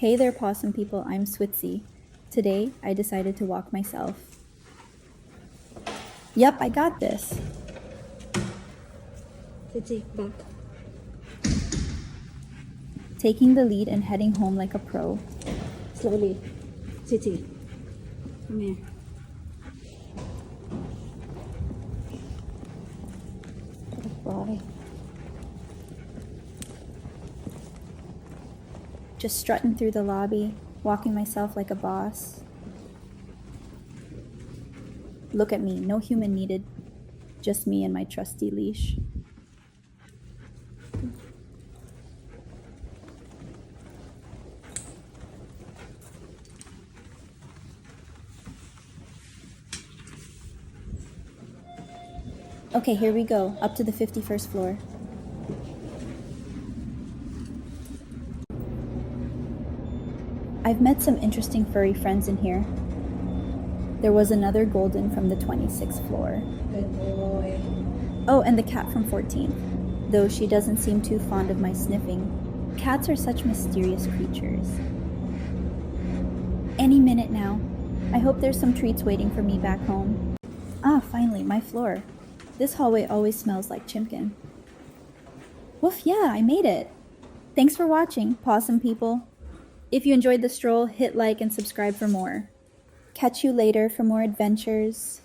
Hey there, possum people, I'm Switze. Today, I decided to walk myself. Yep, I got this. Switze, back. Taking the lead and heading home like a pro. Slowly. Switze, come here. Good boy. Just strutting through the lobby, walking myself like a boss. Look at me, no human needed. Just me and my trusty leash. Okay, here we go, up to the 51st floor. I've met some interesting furry friends in here. There was another golden from the 26th floor. Good boy. Oh, and the cat from 14th, though she doesn't seem too fond of my sniffing. Cats are such mysterious creatures. Any minute now. I hope there's some treats waiting for me back home. Ah, finally, my floor. This hallway always smells like chimkin. Woof, yeah, I made it. Thanks for watching, possum people. If you enjoyed the stroll, hit like and subscribe for more. Catch you later for more adventures.